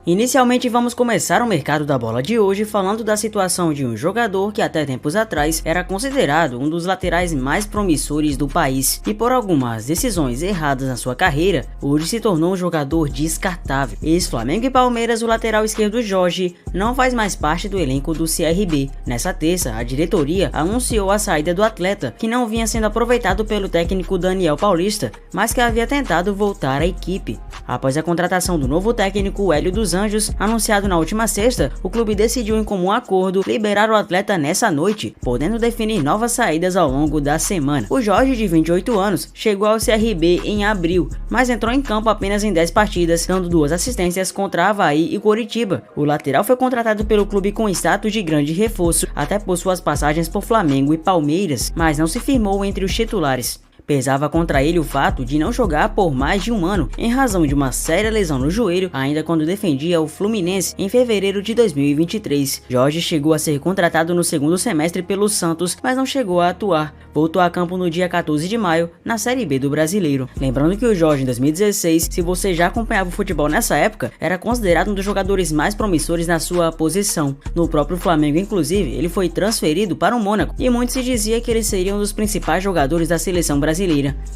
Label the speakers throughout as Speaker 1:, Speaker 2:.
Speaker 1: Inicialmente vamos começar o mercado da bola de hoje falando da situação de um jogador que até tempos atrás era considerado um dos laterais mais promissores do país e por algumas decisões erradas na sua carreira, hoje se tornou um jogador descartável. Ex-Flamengo e Palmeiras, o lateral esquerdo Jorge não faz mais parte do elenco do CRB. Nessa terça, a diretoria anunciou a saída do atleta, que não vinha sendo aproveitado pelo técnico Daniel Paulista, mas que havia tentado voltar à equipe. Após a contratação do novo técnico Hélio dos Anjos, anunciado na última sexta, o clube decidiu em comum acordo liberar o atleta nessa noite, podendo definir novas saídas ao longo da semana. O Jorge, de 28 anos, chegou ao CRB em abril, mas entrou em campo apenas em 10 partidas, dando 2 assistências contra Avaí e Coritiba. O lateral foi contratado pelo clube com status de grande reforço, até por suas passagens por Flamengo e Palmeiras, mas não se firmou entre os titulares. Pesava contra ele o fato de não jogar por mais de um ano, em razão de uma séria lesão no joelho, ainda quando defendia o Fluminense em fevereiro de 2023. Jorge chegou a ser contratado no segundo semestre pelo Santos, mas não chegou a atuar. Voltou a campo no dia 14 de maio, na Série B do Brasileiro. Lembrando que o Jorge, em 2016, se você já acompanhava o futebol nessa época, era considerado um dos jogadores mais promissores na sua posição. No próprio Flamengo, inclusive, ele foi transferido para o Mônaco, e muito se dizia que ele seria um dos principais jogadores da seleção brasileira.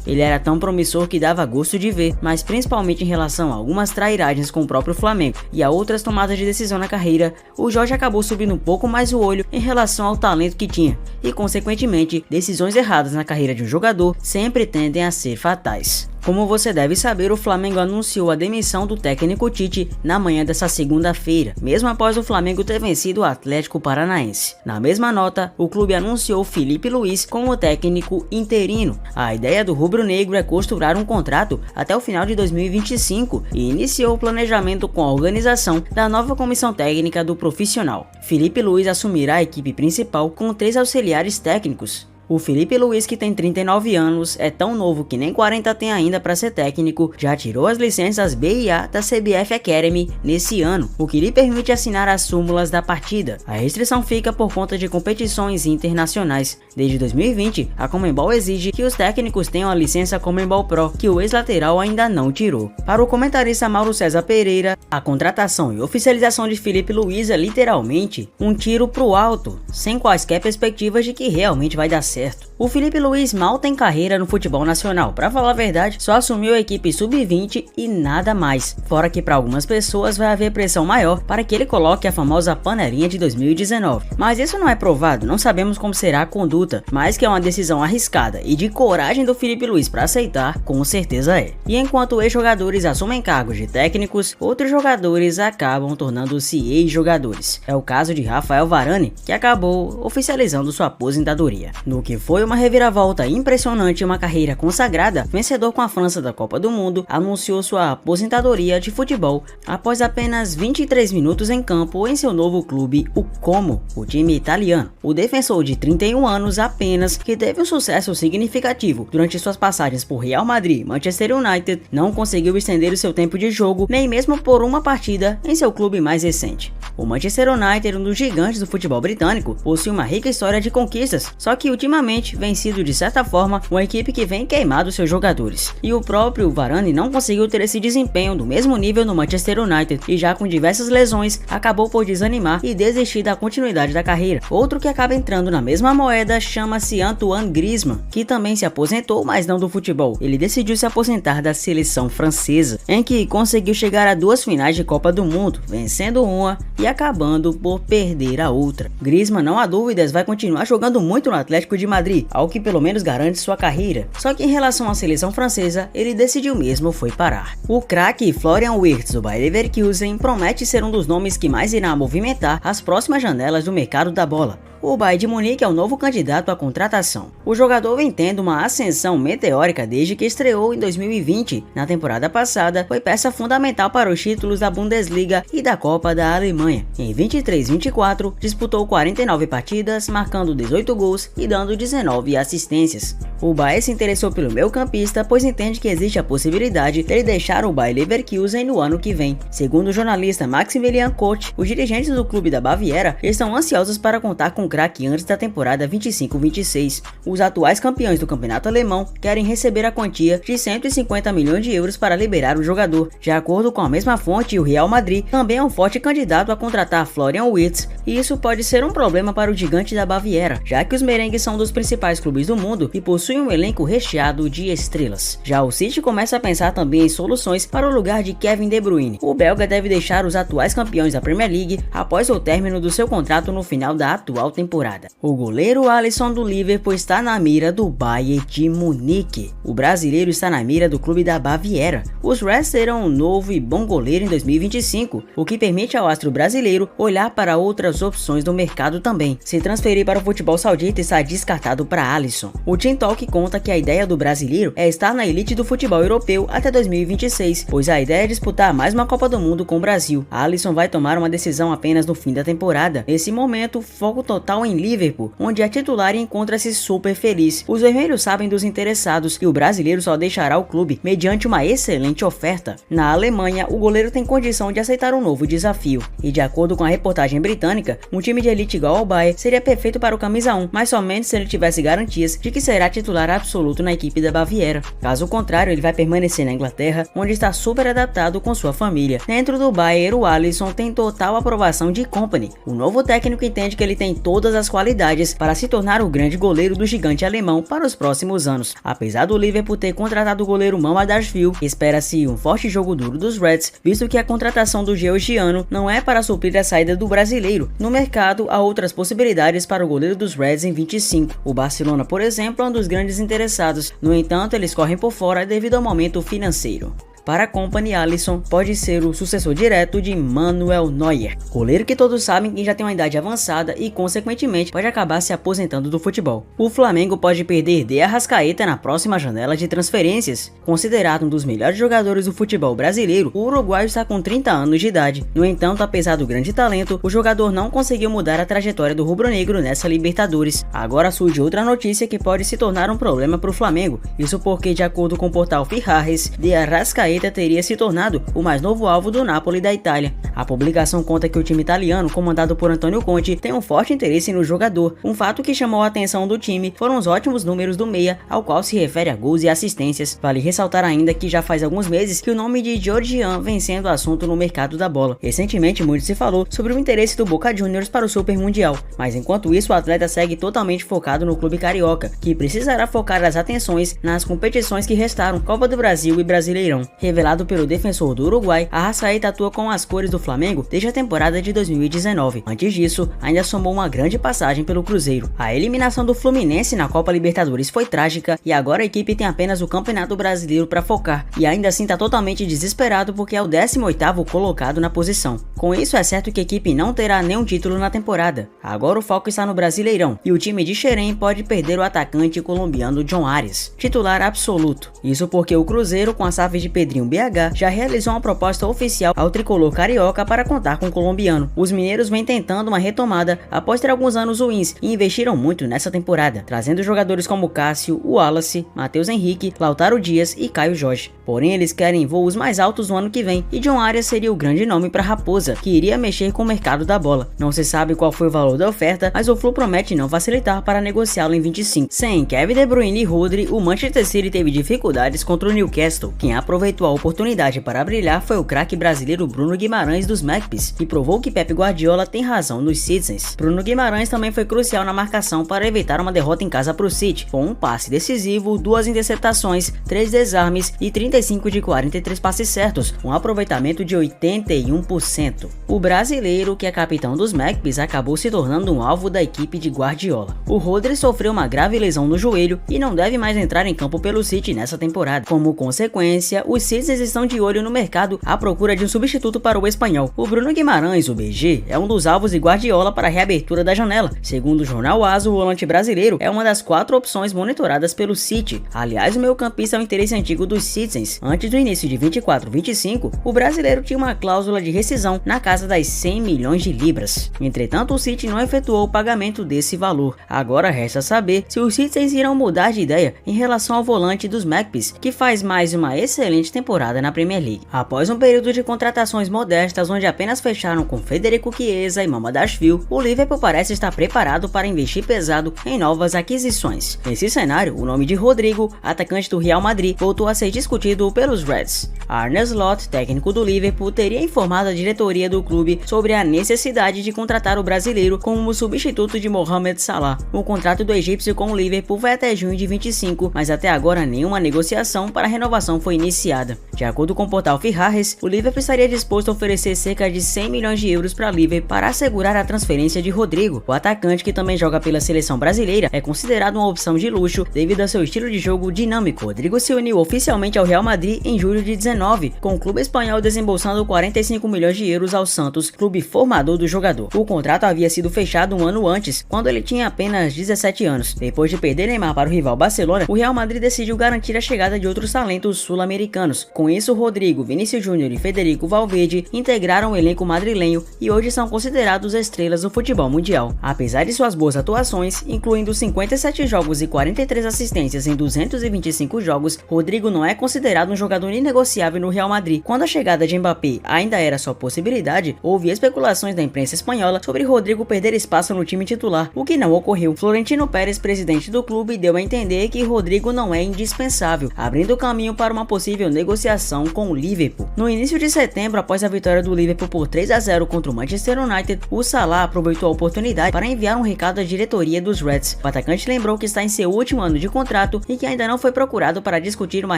Speaker 1: Ele era tão promissor que dava gosto de ver, mas principalmente em relação a algumas trairagens com o próprio Flamengo e a outras tomadas de decisão na carreira, o Jorge acabou subindo um pouco mais o olho em relação ao talento que tinha, e consequentemente, decisões erradas na carreira de um jogador sempre tendem a ser fatais. Como você deve saber, o Flamengo anunciou a demissão do técnico Tite na manhã dessa segunda-feira, mesmo após o Flamengo ter vencido o Atlético Paranaense. Na mesma nota, o clube anunciou Felipe Luiz como técnico interino. A ideia do rubro-negro é costurar um contrato até o final de 2025 e iniciou o planejamento com a organização da nova comissão técnica do profissional. Felipe Luiz assumirá a equipe principal com 3 auxiliares técnicos. O Felipe Luiz, que tem 39 anos, é tão novo que nem 40 tem ainda para ser técnico, já tirou as licenças B e A da CBF Academy nesse ano, o que lhe permite assinar as súmulas da partida. A restrição fica por conta de competições internacionais. Desde 2020, a Conmebol exige que os técnicos tenham a licença Conmebol Pro, que o ex-lateral ainda não tirou. Para o comentarista Mauro César Pereira, a contratação e oficialização de Felipe Luiz é literalmente um tiro pro alto, sem quaisquer perspectivas de que realmente vai dar certo. O Felipe Luiz mal tem carreira no futebol nacional, pra falar a verdade, só assumiu a equipe sub-20 e nada mais, fora que para algumas pessoas vai haver pressão maior para que ele coloque a famosa panelinha de 2019, mas isso não é provado, não sabemos como será a conduta, mas que é uma decisão arriscada e de coragem do Felipe Luiz para aceitar, com certeza é. E enquanto ex-jogadores assumem cargos de técnicos, outros jogadores acabam tornando-se ex-jogadores. É o caso de Rafael Varane, que acabou oficializando sua aposentadoria. No que foi uma reviravolta impressionante e uma carreira consagrada, vencedor com a França da Copa do Mundo, anunciou sua aposentadoria de futebol após apenas 23 minutos em campo em seu novo clube, o Como, o time italiano. O defensor de 31 anos apenas, que teve um sucesso significativo durante suas passagens por Real Madrid e Manchester United, não conseguiu estender o seu tempo de jogo, nem mesmo por uma partida em seu clube mais recente. O Manchester United, um dos gigantes do futebol britânico, possui uma rica história de conquistas, só que ultimamente vem sido de certa forma uma equipe que vem queimado seus jogadores. E o próprio Varane não conseguiu ter esse desempenho do mesmo nível no Manchester United e já com diversas lesões acabou por desanimar e desistir da continuidade da carreira. Outro que acaba entrando na mesma moeda chama-se Antoine Griezmann, que também se aposentou, mas não do futebol. Ele decidiu se aposentar da seleção francesa, em que conseguiu chegar a 2 finais de Copa do Mundo, vencendo uma e acabando por perder a outra. Griezmann, não há dúvidas, vai continuar jogando muito no Atlético de Madrid, algo que pelo menos garante sua carreira. Só que em relação à seleção francesa, ele decidiu mesmo foi parar. O craque Florian Wirtz do Bayer Leverkusen promete ser um dos nomes que mais irá movimentar as próximas janelas do mercado da bola. O Bayern de Munique é o novo candidato à contratação. O jogador vem tendo uma ascensão meteórica desde que estreou em 2020. Na temporada passada, foi peça fundamental para os títulos da Bundesliga e da Copa da Alemanha. Alemanha. Em 23-24, disputou 49 partidas, marcando 18 gols e dando 19 assistências. O Bayern se interessou pelo meio-campista, pois entende que existe a possibilidade dele deixar o Bayer Leverkusen no ano que vem. Segundo o jornalista Maximilian Koch, os dirigentes do clube da Baviera estão ansiosos para contar com o craque antes da temporada 25-26. Os atuais campeões do campeonato alemão querem receber a quantia de 150 milhões de euros para liberar o jogador. De acordo com a mesma fonte, o Real Madrid também é um forte candidato a contratar Florian Wirtz, e isso pode ser um problema para o gigante da Baviera, já que os merengues são dos principais clubes do mundo e possuem um elenco recheado de estrelas. Já o City começa a pensar também em soluções para o lugar de Kevin De Bruyne. O belga deve deixar os atuais campeões da Premier League após o término do seu contrato no final da atual temporada. O goleiro Alisson do Liverpool está na mira do Bayern de Munique. O brasileiro está na mira do clube da Baviera. Os Reds terão um novo e bom goleiro em 2025, o que permite ao astro brasileiro olhar para outras opções do mercado também. Se transferir para o futebol saudita está descartado para Alisson. O Team Talk conta que a ideia do brasileiro é estar na elite do futebol europeu até 2026, pois a ideia é disputar mais uma Copa do Mundo com o Brasil. Alisson vai tomar uma decisão apenas no fim da temporada. Nesse momento, foco total em Liverpool, onde a titular encontra-se super feliz. Os vermelhos sabem dos interessados e o brasileiro só deixará o clube mediante uma excelente oferta. Na Alemanha, o goleiro tem condição de aceitar um novo desafio, e de acordo com a reportagem britânica, um time de elite igual ao Bayern seria perfeito para o camisa 1, mas somente se ele tivesse garantias de que será titular absoluto na equipe da Baviera. Caso contrário, ele vai permanecer na Inglaterra, onde está super adaptado com sua família. Dentro do Bayern, o Alisson tem total aprovação de Kompany. O novo técnico entende que ele tem todas as qualidades para se tornar o grande goleiro do gigante alemão para os próximos anos. Apesar do Liverpool ter contratado o goleiro Mamadashvili, espera-se um forte jogo duro dos Reds, visto que a contratação do georgiano não é para suprir a saída do brasileiro. No mercado, há outras possibilidades para o goleiro dos Reds em 25. O Barcelona, por exemplo, é um dos grandes interessados. No entanto, eles correm por fora devido ao momento financeiro. Para a Kompany, Alisson pode ser o sucessor direto de Manuel Neuer, goleiro que todos sabem que já tem uma idade avançada e, consequentemente, pode acabar se aposentando do futebol. O Flamengo pode perder de Arrascaeta na próxima janela de transferências. Considerado um dos melhores jogadores do futebol brasileiro, o uruguaio está com 30 anos de idade. No entanto, apesar do grande talento, o jogador não conseguiu mudar a trajetória do rubro-negro nessa Libertadores. Agora surge outra notícia que pode se tornar um problema para o Flamengo. Isso porque, de acordo com o portal Ferraris, de Arrascaeta teria se tornado o mais novo alvo do Napoli da Itália. A publicação conta que o time italiano, comandado por Antônio Conte, tem um forte interesse no jogador. Um fato que chamou a atenção do time foram os ótimos números do meia, ao qual se refere a gols e assistências. Vale ressaltar ainda que já faz alguns meses que o nome de Georgian vem sendo assunto no mercado da bola. Recentemente muito se falou sobre o interesse do Boca Juniors para o Super Mundial, mas enquanto isso o atleta segue totalmente focado no clube carioca, que precisará focar as atenções nas competições que restaram, Copa do Brasil e Brasileirão. Revelado pelo defensor do Uruguai, Arrascaeta atua com as cores do Flamengo desde a temporada de 2019. Antes disso, ainda somou uma grande passagem pelo Cruzeiro. A eliminação do Fluminense na Copa Libertadores foi trágica e agora a equipe tem apenas o Campeonato Brasileiro para focar, e ainda assim está totalmente desesperado porque é o 18º colocado na posição. Com isso, é certo que a equipe não terá nenhum título na temporada. Agora o foco está no Brasileirão, e o time de Xerém pode perder o atacante colombiano John Arias, titular absoluto. Isso porque o Cruzeiro, com a SAF de Pedrinho BH, já realizou uma proposta oficial ao tricolor carioca para contar com o colombiano. Os mineiros vêm tentando uma retomada após ter alguns anos ruins e investiram muito nessa temporada, trazendo jogadores como Cássio, Wallace, Matheus Henrique, Lautaro Dias e Caio Jorge. Porém, eles querem voos mais altos no ano que vem, e John Arias seria o grande nome para Raposa, que iria mexer com o mercado da bola. Não se sabe qual foi o valor da oferta, mas o Flu promete não facilitar para negociá-lo em 25. Sem Kevin De Bruyne e Rodri, o Manchester City teve dificuldades contra o Newcastle. Quem aproveitou a oportunidade para brilhar foi o craque brasileiro Bruno Guimarães dos Magpies, e provou que Pep Guardiola tem razão nos Citizens. Bruno Guimarães também foi crucial na marcação para evitar uma derrota em casa para o City, com um passe decisivo, 2 interceptações, 3 desarmes e 35 de 43 passes certos, um aproveitamento de 81%. O brasileiro, que é capitão dos Magpies, acabou se tornando um alvo da equipe de Guardiola. O Rodri sofreu uma grave lesão no joelho e não deve mais entrar em campo pelo City nessa temporada. Como consequência, os Citizens estão de olho no mercado à procura de um substituto para o espanhol. O Bruno Guimarães, o BG, é um dos alvos de Guardiola para a reabertura da janela. Segundo o jornal AS, o volante brasileiro é uma das 4 opções monitoradas pelo City. Aliás, o meio-campista é um interesse antigo dos Citizens. Antes do início de 24-25, o brasileiro tinha uma cláusula de rescisão na casa das 100 milhões de libras. Entretanto, o City não efetuou o pagamento desse valor. Agora resta saber se os Citizens irão mudar de ideia em relação ao volante dos Magpies, que faz mais uma excelente temporada na Premier League. Após um período de contratações modestas onde apenas fecharam com Federico Chiesa e Mamardashvili, o Liverpool parece estar preparado para investir pesado em novas aquisições. Nesse cenário, o nome de Rodrigo, atacante do Real Madrid, voltou a ser discutido pelos Reds. Arne Slot, técnico do Liverpool, teria informado a diretoria do clube sobre a necessidade de contratar o brasileiro como substituto de Mohamed Salah. O contrato do egípcio com o Liverpool vai até junho de 25, mas até agora nenhuma negociação para a renovação foi iniciada. De acordo com o portal Fiharres, o Liverpool estaria disposto a oferecer cerca de 100 milhões de euros para a Liverpool para assegurar a transferência de Rodrigo. O atacante, que também joga pela seleção brasileira, é considerado uma opção de luxo devido ao seu estilo de jogo dinâmico. Rodrigo se uniu oficialmente ao Real Madrid em julho de 19, com o clube espanhol desembolsando 45 milhões de euros ao Santos, clube formador do jogador. O contrato havia sido fechado um ano antes, quando ele tinha apenas 17 anos. Depois de perder Neymar para o rival Barcelona, o Real Madrid decidiu garantir a chegada de outros talentos sul-americanos. Com isso, Rodrigo, Vinícius Júnior e Federico Valverde integraram o elenco madrilenho e hoje são considerados estrelas do futebol mundial. Apesar de suas boas atuações, incluindo 57 jogos e 43 assistências em 225 jogos, Rodrigo não é considerado um jogador inegociável no Real Madrid. Quando a chegada de Mbappé ainda era só possibilidade, houve especulações da imprensa espanhola sobre Rodrigo perder espaço no time titular, o que não ocorreu. Florentino Pérez, presidente do clube, deu a entender que Rodrigo não é indispensável, abrindo caminho para uma possível negociação com o Liverpool. No início de setembro, após a vitória do Liverpool por 3-0 contra o Manchester United, o Salah aproveitou a oportunidade para enviar um recado à diretoria dos Reds. O atacante lembrou que está em seu último ano de contrato e que ainda não foi procurado para discutir uma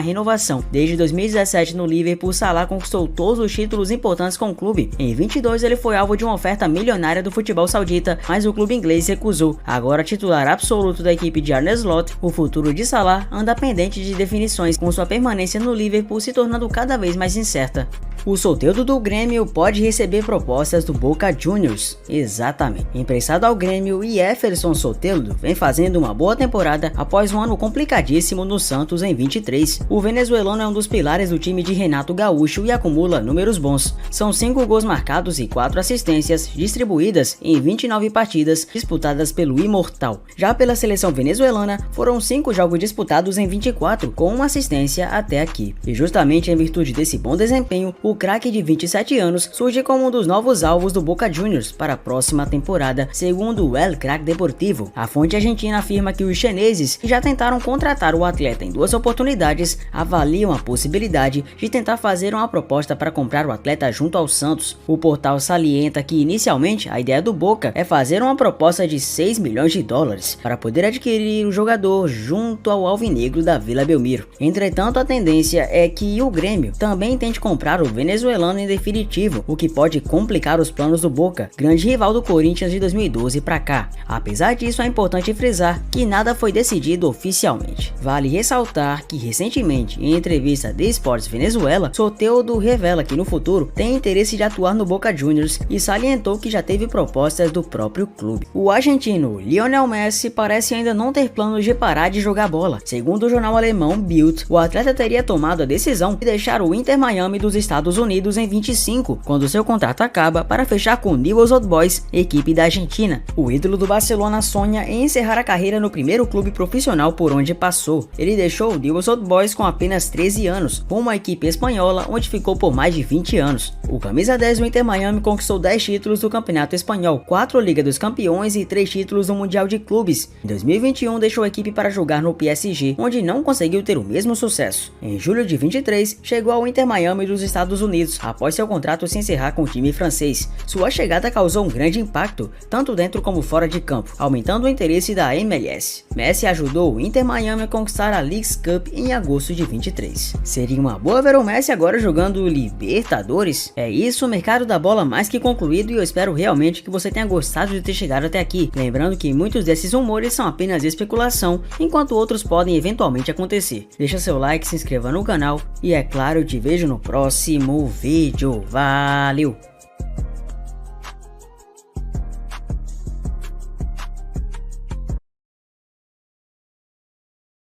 Speaker 1: renovação. Desde 2017 no Liverpool, Salah conquistou todos os títulos importantes com o clube. Em 22 ele foi alvo de uma oferta milionária do futebol saudita, mas o clube inglês recusou. Agora titular absoluto da equipe de Arne Slot, o futuro de Salah anda pendente de definições, com sua permanência no Liverpool se tornando cada vez mais incerta. O Soteldo do Grêmio pode receber propostas do Boca Juniors. Exatamente. Emprestado ao Grêmio, Jefferson Soteldo vem fazendo uma boa temporada após um ano complicadíssimo no Santos em 23. O venezuelano é um dos pilares do time de Renato Gaúcho e acumula números bons. São 5 gols marcados e 4 assistências distribuídas em 29 partidas disputadas pelo Imortal. Já pela seleção venezuelana, foram 5 jogos disputados em 24, com uma assistência até aqui. E justamente em virtude desse bom desempenho, o craque de 27 anos surge como um dos novos alvos do Boca Juniors para a próxima temporada, segundo o El Crack Deportivo. A fonte argentina afirma que os chineses, que já tentaram contratar o atleta em 2 oportunidades, avaliam a possibilidade de tentar fazer uma proposta para comprar o atleta junto ao Santos. O portal salienta que inicialmente a ideia do Boca é fazer uma proposta de 6 milhões de dólares para poder adquirir o jogador junto ao alvinegro da Vila Belmiro. Entretanto, a tendência é que o Grêmio também tente comprar o venezuelano em definitivo, o que pode complicar os planos do Boca, grande rival do Corinthians de 2012 para cá. Apesar disso, é importante frisar que nada foi decidido oficialmente. Vale ressaltar que recentemente, em entrevista de Sports Venezuela, Soteldo revela que no futuro tem interesse de atuar no Boca Juniors e salientou que já teve propostas do próprio clube. O argentino Lionel Messi parece ainda não ter planos de parar de jogar bola. Segundo o jornal alemão Bild, o atleta teria tomado a decisão de deixar o Inter Miami dos Estados Unidos em 25, quando seu contrato acaba, para fechar com o Newell's Old Boys, equipe da Argentina. O ídolo do Barcelona sonha em encerrar a carreira no primeiro clube profissional por onde passou. Ele deixou o Newell's Old Boys com apenas 13 anos, com uma equipe espanhola onde ficou por mais de 20 anos. O camisa 10 do Inter Miami conquistou 10 títulos do Campeonato Espanhol, 4 Liga dos Campeões e 3 títulos do Mundial de Clubes. Em 2021 deixou a equipe para jogar no PSG, onde não conseguiu ter o mesmo sucesso. Em julho de 23 chegou ao Inter Miami dos Estados Unidos, após seu contrato se encerrar com o time francês. Sua chegada causou um grande impacto, tanto dentro como fora de campo, aumentando o interesse da MLS. Messi ajudou o Inter Miami a conquistar a Leagues Cup em agosto de 23. Seria uma boa ver o Messi agora jogando Libertadores? É isso, o mercado da bola mais que concluído, e eu espero realmente que você tenha gostado de ter chegado até aqui. Lembrando que muitos desses rumores são apenas especulação, enquanto outros podem eventualmente acontecer. Deixa seu like, se inscreva no canal canal e é claro, eu te vejo no próximo vídeo. Valeu!